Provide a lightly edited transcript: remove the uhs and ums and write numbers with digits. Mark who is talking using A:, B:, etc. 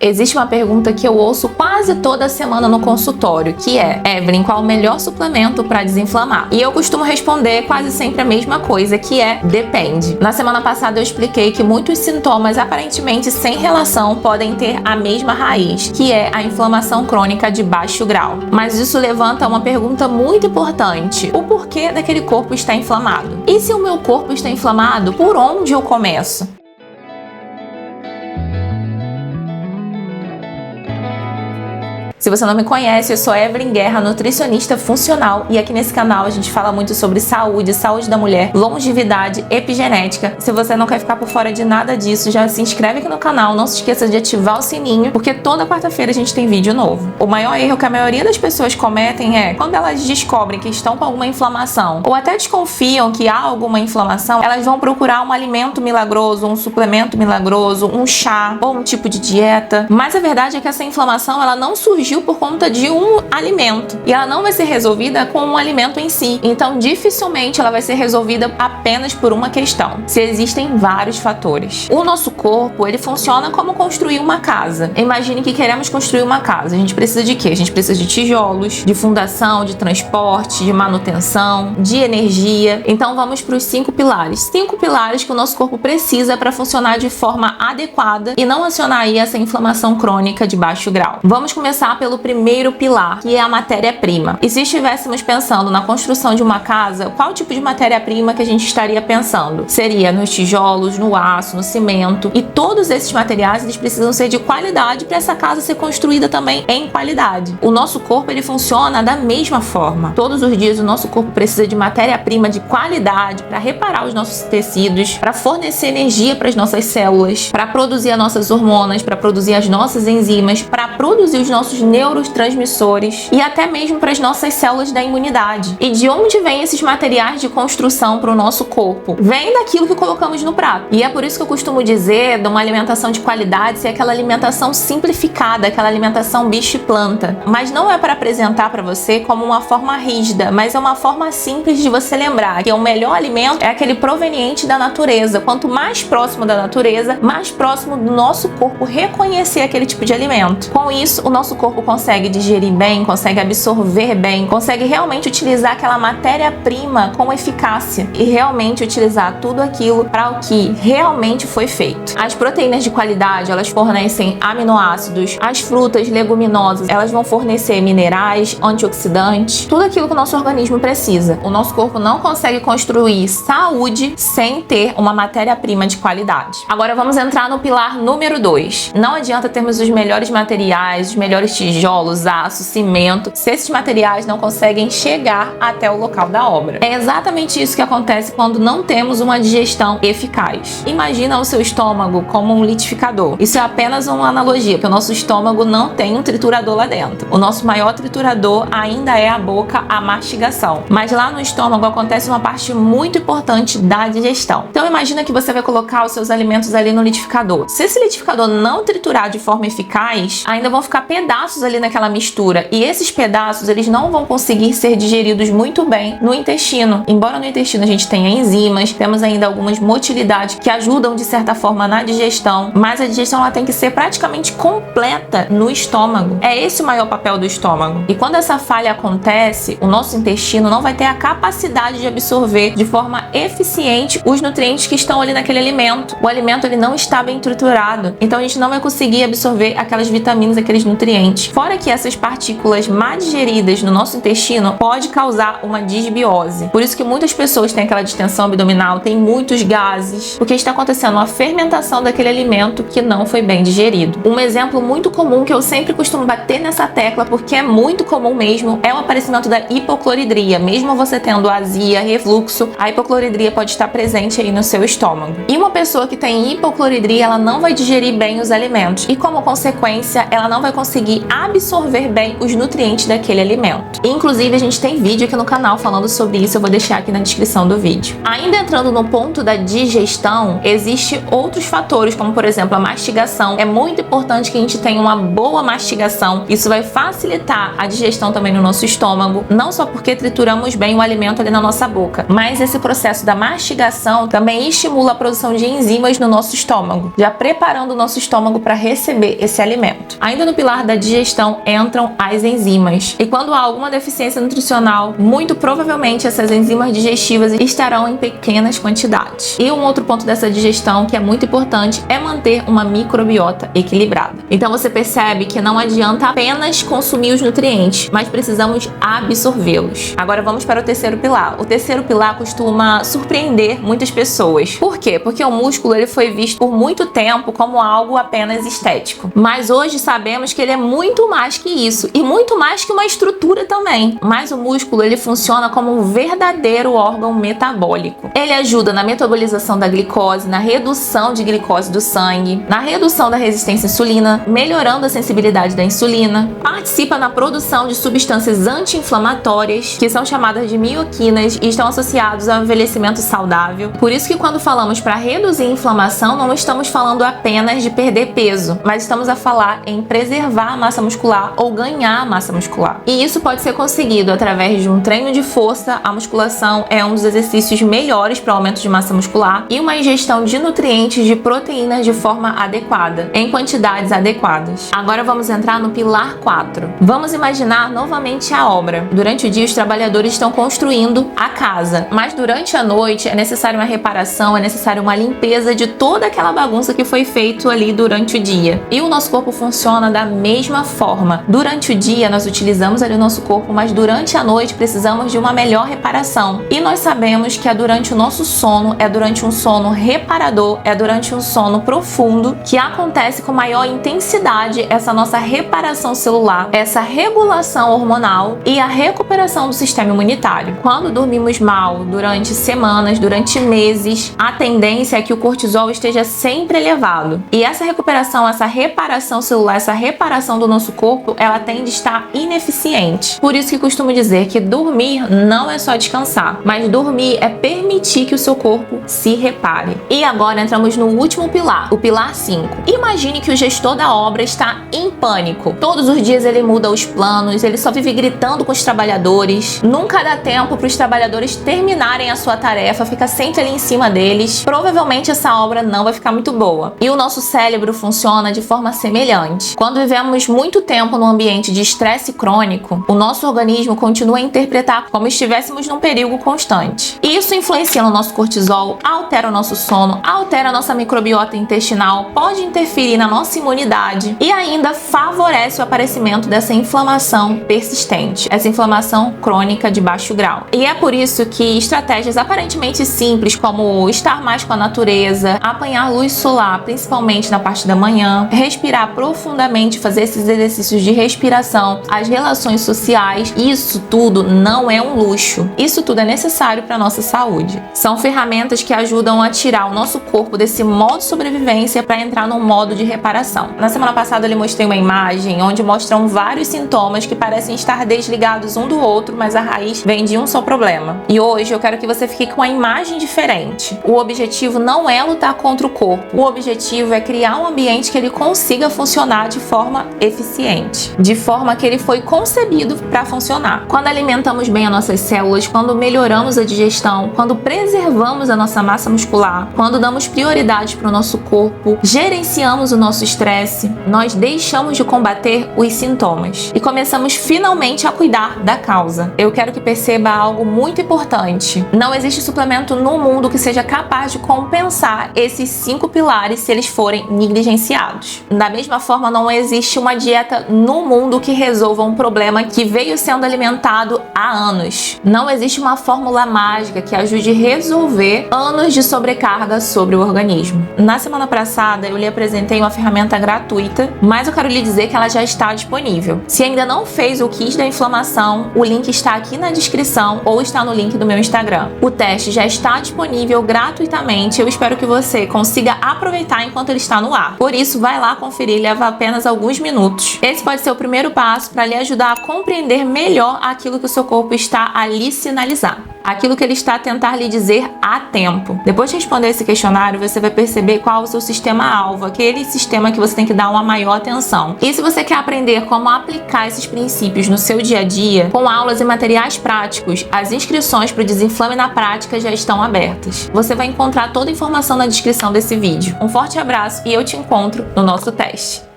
A: Existe uma pergunta que eu ouço quase toda semana no consultório, que é: Evelyn, qual o melhor suplemento para desinflamar? E eu costumo responder quase sempre a mesma coisa, que é: depende. Na semana passada eu expliquei que muitos sintomas aparentemente sem relação podem ter a mesma raiz, que é a inflamação crônica de baixo grau. Mas isso levanta uma pergunta muito importante: o porquê daquele corpo está inflamado? E se o meu corpo está inflamado, por onde eu começo? Se você não me conhece, eu sou Evelyn Guerra, nutricionista funcional, e aqui nesse canal a gente fala muito sobre saúde, saúde da mulher, longevidade, epigenética. Se você não quer ficar por fora de nada disso, já se inscreve aqui no canal, não se esqueça de ativar o sininho, porque toda quarta-feira a gente tem vídeo novo. O maior erro que a maioria das pessoas cometem é quando elas descobrem que estão com alguma inflamação, ou até desconfiam que há alguma inflamação, elas vão procurar um alimento milagroso, um suplemento milagroso, um chá ou um tipo de dieta. Mas a verdade é que essa inflamação ela não surgiu por conta de um alimento e ela não vai ser resolvida com um alimento em si. Então dificilmente ela vai ser resolvida apenas por uma questão. Se existem vários fatores. O nosso corpo, ele funciona como construir uma casa. Imagine que queremos construir uma casa. A gente precisa de quê? A gente precisa de tijolos, de fundação, de transporte, de manutenção, de energia. Então vamos para os 5 pilares. 5 pilares que o nosso corpo precisa para funcionar de forma adequada e não acionar aí essa inflamação crônica de baixo grau. Vamos começar pelo primeiro pilar, que é a matéria-prima. E se estivéssemos pensando na construção de uma casa, qual tipo de matéria-prima que a gente estaria pensando? Seria nos tijolos, no aço, no cimento. E todos esses materiais, eles precisam ser de qualidade para essa casa ser construída também em qualidade. O nosso corpo, ele funciona da mesma forma. Todos os dias o nosso corpo precisa de matéria-prima de qualidade para reparar os nossos tecidos, para fornecer energia para as nossas células, para produzir as nossas hormonas, para produzir as nossas enzimas, para produzir os nossos neurotransmissores e até mesmo para as nossas células da imunidade. E de onde vêm esses materiais de construção para o nosso corpo? Vem daquilo que colocamos no prato. E é por isso que eu costumo dizer de uma alimentação de qualidade ser aquela alimentação simplificada, aquela alimentação bicho e planta. Mas não é para apresentar para você como uma forma rígida, mas é uma forma simples de você lembrar que o melhor alimento é aquele proveniente da natureza. Quanto mais próximo da natureza, mais próximo do nosso corpo reconhecer aquele tipo de alimento. Com isso, o nosso corpo consegue digerir bem, consegue absorver bem, consegue realmente utilizar aquela matéria-prima com eficácia e realmente utilizar tudo aquilo para o que realmente foi feito. As proteínas de qualidade, elas fornecem aminoácidos, as frutas, leguminosas, elas vão fornecer minerais, antioxidantes, tudo aquilo que o nosso organismo precisa. O nosso corpo não consegue construir saúde sem ter uma matéria-prima de qualidade. Agora vamos entrar no pilar número 2. Não adianta termos os melhores materiais, os melhores tijolos, aço, cimento, se esses materiais não conseguem chegar até o local da obra. É exatamente isso que acontece quando não temos uma digestão eficaz. Imagina o seu estômago como um liquidificador. Isso é apenas uma analogia, porque o nosso estômago não tem um triturador lá dentro. O nosso maior triturador ainda é a boca, a mastigação. Mas lá no estômago acontece uma parte muito importante da digestão. Então imagina que você vai colocar os seus alimentos ali no liquidificador. Se esse liquidificador não triturar de forma eficaz, ainda vão ficar pedaços ali naquela mistura, e esses pedaços eles não vão conseguir ser digeridos muito bem no intestino. Embora no intestino a gente tenha enzimas, temos ainda algumas motilidades que ajudam de certa forma na digestão, mas a digestão ela tem que ser praticamente completa no estômago. É esse o maior papel do estômago. E quando essa falha acontece, o nosso intestino não vai ter a capacidade de absorver de forma eficiente os nutrientes que estão ali naquele alimento. O alimento ele não está bem triturado, então a gente não vai conseguir absorver aquelas vitaminas, aqueles nutrientes. Fora que essas partículas mal digeridas no nosso intestino pode causar uma disbiose. Por isso que muitas pessoas têm aquela distensão abdominal, têm muitos gases, porque está acontecendo uma fermentação daquele alimento que não foi bem digerido. Um exemplo muito comum que eu sempre costumo bater nessa tecla, porque é muito comum mesmo, é o aparecimento da hipocloridria. Mesmo você tendo azia, refluxo, a hipocloridria pode estar presente aí no seu estômago. E uma pessoa que tem hipocloridria, ela não vai digerir bem os alimentos e, como consequência, ela não vai conseguir absorver bem os nutrientes daquele alimento. Inclusive, a gente tem vídeo aqui no canal falando sobre isso, eu vou deixar aqui na descrição do vídeo. Ainda entrando no ponto da digestão, existem outros fatores, como por exemplo a mastigação. É muito importante que a gente tenha uma boa mastigação. Isso vai facilitar a digestão também no nosso estômago, não só porque trituramos bem o alimento ali na nossa boca, mas esse processo da mastigação também estimula a produção de enzimas no nosso estômago, já preparando o nosso estômago para receber esse alimento. Ainda no pilar da digestão entram as enzimas. E quando há alguma deficiência nutricional, muito provavelmente essas enzimas digestivas estarão em pequenas quantidades. E um outro ponto dessa digestão que é muito importante é manter uma microbiota equilibrada. Então você percebe que não adianta apenas consumir os nutrientes, mas precisamos absorvê-los. Agora vamos para o terceiro pilar. O terceiro pilar costuma surpreender muitas pessoas. Por quê? Porque o músculo ele foi visto por muito tempo como algo apenas estético. Mas hoje sabemos que ele é muito mais que isso e muito mais que uma estrutura também. Mas o músculo ele funciona como um verdadeiro órgão metabólico. Ele ajuda na metabolização da glicose, na redução de glicose do sangue, na redução da resistência à insulina, melhorando a sensibilidade da insulina, participa na produção de substâncias anti-inflamatórias, que são chamadas de mioquinas e estão associados ao envelhecimento saudável. Por isso que quando falamos para reduzir a inflamação, não estamos falando apenas de perder peso, mas estamos a falar em preservar a massa muscular ou ganhar massa muscular. E isso pode ser conseguido através de um treino de força. A musculação é um dos exercícios melhores para o aumento de massa muscular e uma ingestão de nutrientes, de proteínas de forma adequada, em quantidades adequadas. Agora vamos entrar no pilar 4. Vamos imaginar novamente a obra. Durante o dia os trabalhadores estão construindo a casa, mas durante a noite é necessário uma reparação, é necessário uma limpeza de toda aquela bagunça que foi feito ali durante o dia. E o nosso corpo funciona da mesma forma. Durante o dia nós utilizamos ali o nosso corpo, mas durante a noite precisamos de uma melhor reparação. E nós sabemos que é durante o nosso sono, é durante um sono reparador, é durante um sono profundo que acontece com maior intensidade essa nossa reparação celular, essa regulação hormonal e a recuperação do sistema imunitário. Quando dormimos mal durante semanas, durante meses, a tendência é que o cortisol esteja sempre elevado. E essa recuperação, essa reparação celular, essa reparação do nosso corpo, ela tende a estar ineficiente. Por isso que costumo dizer que dormir não é só descansar, mas dormir é permitir que o seu corpo se repare. E agora entramos no último pilar, o pilar 5. Imagine que o gestor da obra está em pânico. Todos os dias ele muda os planos, ele só vive gritando com os trabalhadores, nunca dá tempo para os trabalhadores terminarem a sua tarefa, fica sempre ali em cima deles. Provavelmente essa obra não vai ficar muito boa. E o nosso cérebro funciona de forma semelhante. Quando vivemos muito tempo num ambiente de estresse crônico, o nosso organismo continua a interpretar como estivéssemos num perigo constante. E isso influencia no nosso cortisol, altera o nosso sono, altera a nossa microbiota intestinal, pode interferir na nossa imunidade e ainda favorece o aparecimento dessa inflamação persistente, essa inflamação crônica de baixo grau. E é por isso que estratégias aparentemente simples, como estar mais com a natureza, apanhar luz solar, principalmente na parte da manhã, respirar profundamente, fazer esses exercícios de respiração, as relações sociais, isso tudo não é um luxo. Isso tudo é necessário para a nossa saúde. São ferramentas que ajudam a tirar o nosso corpo desse modo de sobrevivência para entrar num modo de reparação. Na semana passada eu lhe mostrei uma imagem onde mostram vários sintomas que parecem estar desligados um do outro, mas a raiz vem de um só problema. E hoje eu quero que você fique com uma imagem diferente. O objetivo não é lutar contra o corpo. O objetivo é criar um ambiente que ele consiga funcionar de forma eficiente, de forma que ele foi concebido para funcionar. Quando alimentamos bem as nossas células, quando melhoramos a digestão, quando preservamos a nossa massa muscular, quando damos prioridade para o nosso corpo, gerenciamos o nosso estresse, nós deixamos de combater os sintomas e começamos finalmente a cuidar da causa. Eu quero que perceba algo muito importante. Não existe suplemento no mundo que seja capaz de compensar esses 5 pilares se eles forem negligenciados. Da mesma forma, não existe uma dieta no mundo que resolva um problema que veio sendo alimentado há anos. Não existe uma fórmula mágica que ajude a resolver anos de sobrecarga sobre o organismo. Na semana passada, eu lhe apresentei uma ferramenta gratuita, mas eu quero lhe dizer que ela já está disponível. Se ainda não fez o kit da inflamação, o link está aqui na descrição ou está no link do meu Instagram. O teste já está disponível gratuitamente. Eu espero que você consiga aproveitar enquanto ele está no ar. Por isso, vai lá conferir, leva apenas alguns minutos. minutos. Esse pode ser o primeiro passo para lhe ajudar a compreender melhor aquilo que o seu corpo está a lhe sinalizar, aquilo que ele está a tentar lhe dizer a tempo. Depois de responder esse questionário, você vai perceber qual é o seu sistema-alvo, aquele sistema que você tem que dar uma maior atenção. E se você quer aprender como aplicar esses princípios no seu dia a dia, com aulas e materiais práticos, as inscrições para o Desinflame na Prática já estão abertas. Você vai encontrar toda a informação na descrição desse vídeo. Um forte abraço e eu te encontro no nosso teste.